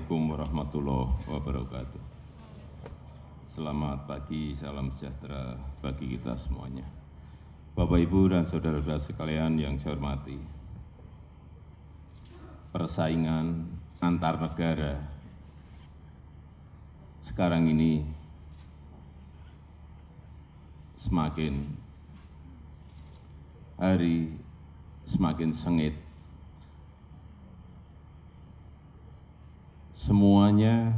Assalamualaikum warahmatullahi wabarakatuh. Selamat pagi, salam sejahtera bagi kita semuanya. Bapak, Ibu, dan saudara-saudara sekalian yang saya hormati, persaingan antar negara sekarang ini semakin hari semakin sengit. Semuanya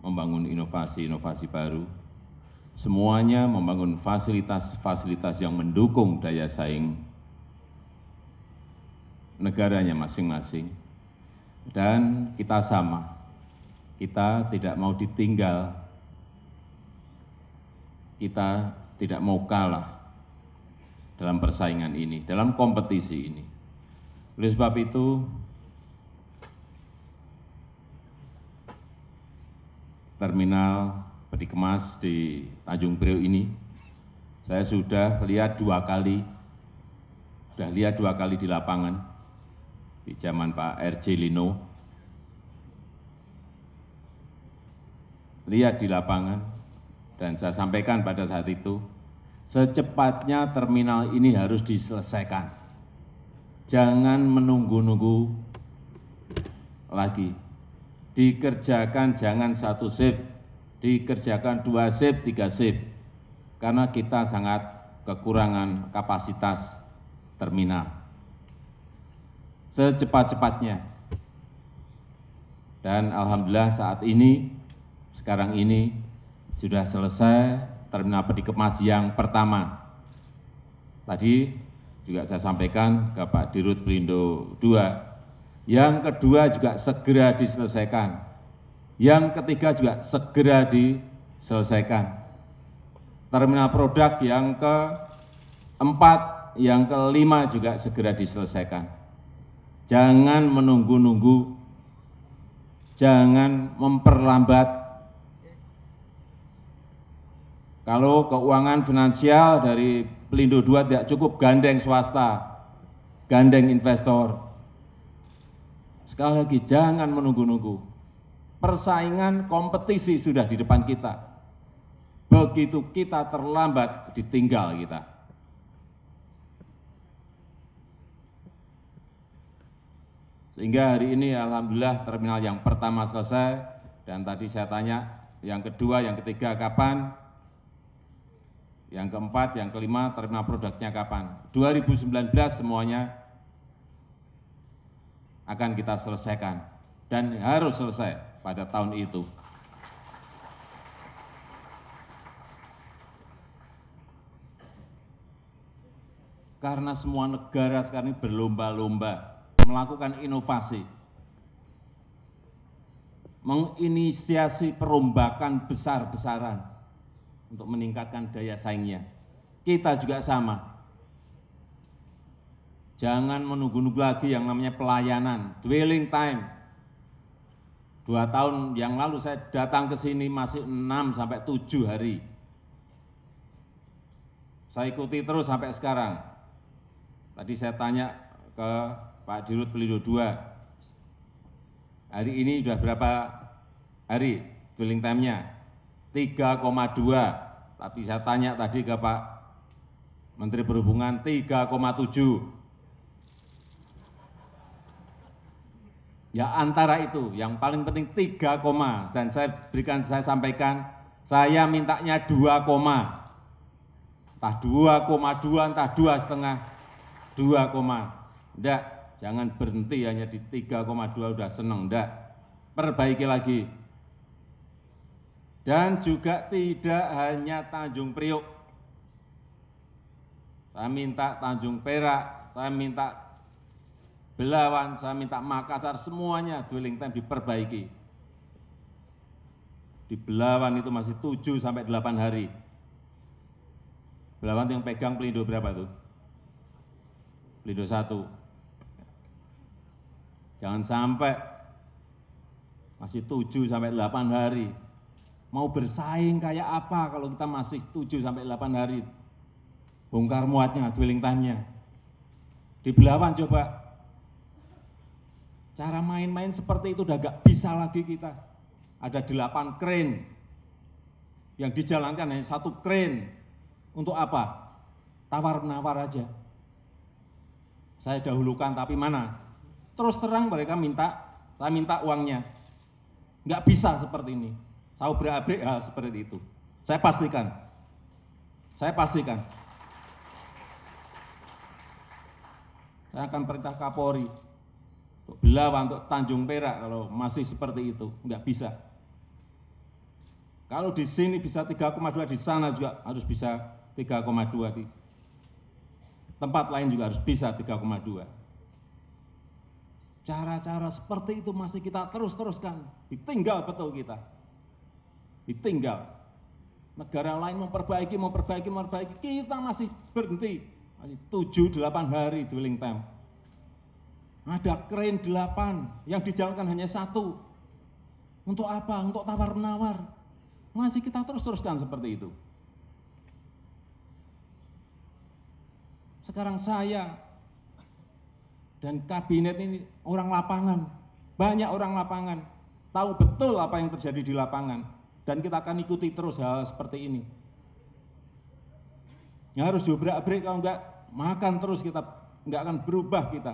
membangun inovasi-inovasi baru, semuanya membangun fasilitas-fasilitas yang mendukung daya saing negaranya masing-masing. Dan kita sama, kita tidak mau ditinggal, kita tidak mau kalah dalam persaingan ini, dalam kompetisi ini. Oleh sebab itu, terminal peti kemas di Tanjung Priok ini, saya sudah lihat dua kali di lapangan, di zaman Pak R.J. Lino, lihat di lapangan, dan saya sampaikan pada saat itu, secepatnya terminal ini harus diselesaikan. Jangan menunggu-nunggu lagi. Dikerjakan jangan satu shift, dikerjakan 2 shift, 3 shift, karena kita sangat kekurangan kapasitas terminal. Secepat-cepatnya. Dan alhamdulillah saat ini, sekarang ini sudah selesai terminal peti kemas yang pertama. Tadi juga saya sampaikan ke Pak Dirut Pelindo II, yang kedua juga segera diselesaikan. Yang ketiga juga segera diselesaikan. Terminal produk yang keempat, yang kelima juga segera diselesaikan. Jangan menunggu-nunggu, jangan memperlambat. Kalau keuangan finansial dari Pelindo II tidak cukup, gandeng swasta, gandeng investor. Sekali lagi, jangan menunggu-nunggu. Persaingan kompetisi sudah di depan kita. Begitu kita terlambat, ditinggal kita. Sehingga hari ini alhamdulillah terminal yang pertama selesai, dan tadi saya tanya yang kedua, yang ketiga kapan, yang keempat, yang kelima terminal produknya kapan. 2019 semuanya akan kita selesaikan, dan harus selesai pada tahun itu. Karena semua negara sekarang ini berlomba-lomba melakukan inovasi, menginisiasi perombakan besar-besaran untuk meningkatkan daya saingnya. Kita juga sama. Jangan menunggu-nunggu lagi yang namanya pelayanan, dwelling time. 2 tahun yang lalu saya datang ke sini masih 6 sampai 7 hari. Saya ikuti terus sampai sekarang. Tadi saya tanya ke Pak Dirut Pelindo II, hari ini sudah berapa hari dwelling time-nya? 3,2. Tapi saya tanya tadi ke Pak Menteri Perhubungan, 3,7. Ya antara itu, yang paling penting 3, dan saya sampaikan, saya mintanya 2, entah 2,2, entah 2,5, 2, enggak, jangan berhenti hanya di 3,2 udah seneng, enggak, perbaiki lagi. Dan juga tidak hanya Tanjung Priok, saya minta Tanjung Perak, saya minta Belawan, saya minta Makassar, semuanya dwelling time diperbaiki. Di Belawan itu masih 7 sampai 8 hari. Belawan yang pegang Pelindo berapa tuh? Pelindo 1. Jangan sampai masih 7 sampai 8 hari. Mau bersaing kayak apa kalau kita masih 7 sampai 8 hari? Bongkar muatnya, dwelling time-nya. Di Belawan coba. Cara main-main seperti itu udah gak bisa lagi kita. Ada 8 krain, yang dijalankan hanya 1 krain. Untuk apa? Tawar-menawar aja. Saya dahulukan, tapi mana? Terus terang mereka saya minta uangnya. Nggak bisa seperti ini. Saya obrak-abrik hal seperti itu. Saya pastikan. Saya akan perintah Kapolri untuk Belawan, untuk Tanjung Perak kalau masih seperti itu. Nggak bisa. Kalau di sini bisa 3,2, di sana juga harus bisa 3,2. Di tempat lain juga harus bisa 3,2. Cara-cara seperti itu masih kita terus-teruskan. Ditinggal betul kita. Ditinggal. Negara lain memperbaiki, kita masih berhenti. Masih 7-8 hari dwelling time. Ada krain 8, yang dijalankan hanya 1. Untuk apa? Untuk tawar-menawar. Masih kita terus-teruskan seperti itu. Sekarang saya dan kabinet ini orang lapangan, banyak orang lapangan, tahu betul apa yang terjadi di lapangan, dan kita akan ikuti terus hal seperti ini. Ya harus diobrak-abrik, kalau enggak makan terus kita, enggak akan berubah kita.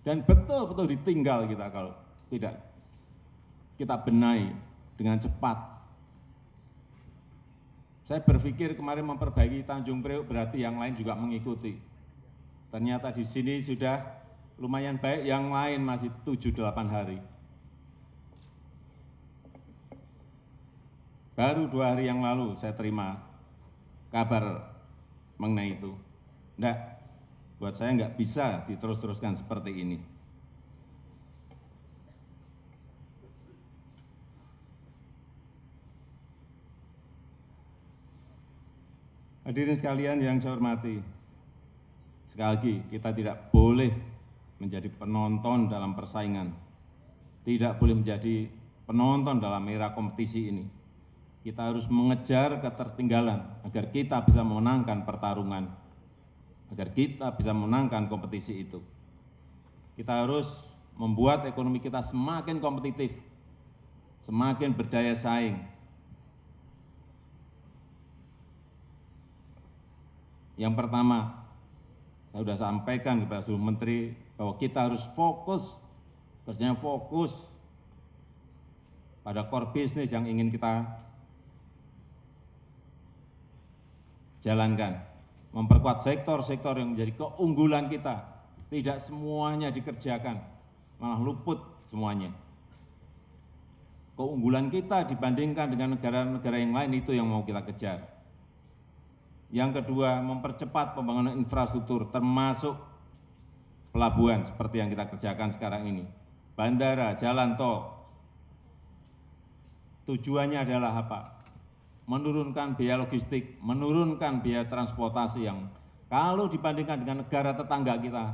Dan betul-betul ditinggal kita kalau tidak kita benahi dengan cepat. Saya berpikir kemarin memperbaiki Tanjung Priok berarti yang lain juga mengikuti. Ternyata di sini sudah lumayan baik, yang lain masih 7-8 hari. Baru 2 hari yang lalu saya terima kabar mengenai itu. Enggak, buat saya enggak bisa diterus-teruskan seperti ini. Hadirin sekalian yang saya hormati, sekali lagi kita tidak boleh menjadi penonton dalam persaingan, tidak boleh menjadi penonton dalam era kompetisi ini. Kita harus mengejar ketertinggalan agar kita bisa memenangkan pertarungan, agar kita bisa memenangkan kompetisi itu. Kita harus membuat ekonomi kita semakin kompetitif, semakin berdaya saing. Yang pertama, saya sudah sampaikan kepada seluruh menteri bahwa kita harus fokus, kerjanya fokus pada core business yang ingin kita jalankan. Memperkuat sektor-sektor yang menjadi keunggulan kita. Tidak semuanya dikerjakan, malah luput semuanya. Keunggulan kita dibandingkan dengan negara-negara yang lain, itu yang mau kita kejar. Yang kedua, mempercepat pembangunan infrastruktur, termasuk pelabuhan seperti yang kita kerjakan sekarang ini. Bandara, jalan tol. Tujuannya adalah apa? Menurunkan biaya logistik, menurunkan biaya transportasi yang kalau dibandingkan dengan negara tetangga kita,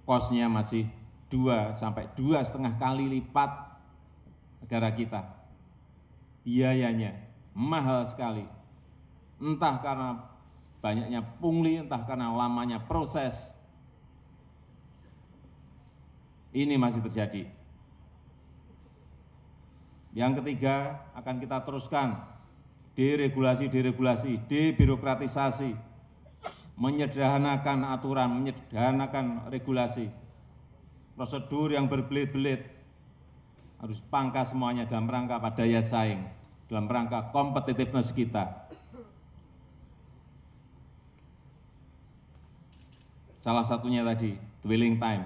kosnya masih 2-2,5 kali lipat negara kita. Biayanya mahal sekali. Entah karena banyaknya pungli, entah karena lamanya proses. Ini masih terjadi. Yang ketiga, akan kita teruskan deregulasi, debirokratisasi, menyederhanakan aturan, menyederhanakan regulasi. Prosedur yang berbelit-belit harus pangkas semuanya dalam rangka daya saing, dalam rangka competitiveness kita. Salah satunya tadi, dwelling time.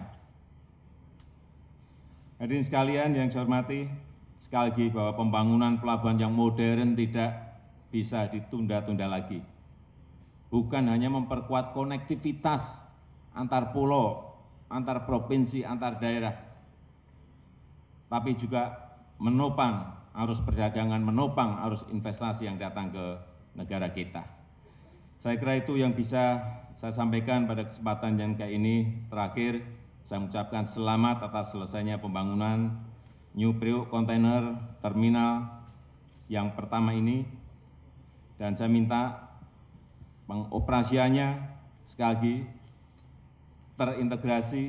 Hadirin sekalian yang saya hormati, sekali lagi bahwa pembangunan pelabuhan yang modern tidak bisa ditunda-tunda lagi. Bukan hanya memperkuat konektivitas antar pulau, antar provinsi, antar daerah, tapi juga menopang arus perdagangan, menopang arus investasi yang datang ke negara kita. Saya kira itu yang bisa saya sampaikan pada kesempatan yang kayak ini. Terakhir, saya mengucapkan selamat atas selesainya pembangunan New Priok Container Terminal yang pertama ini, dan saya minta pengoperasiannya sekali lagi terintegrasi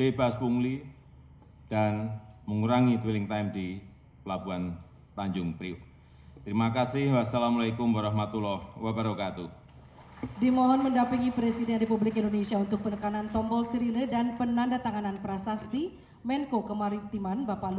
bebas pungli, dan mengurangi dwelling time di Pelabuhan Tanjung Priok. Terima kasih. Wassalamualaikum warahmatullahi wabarakatuh. Dimohon mendampingi Presiden Republik Indonesia untuk penekanan tombol sirine dan penandatanganan prasasti Menko Kemaritiman Bapak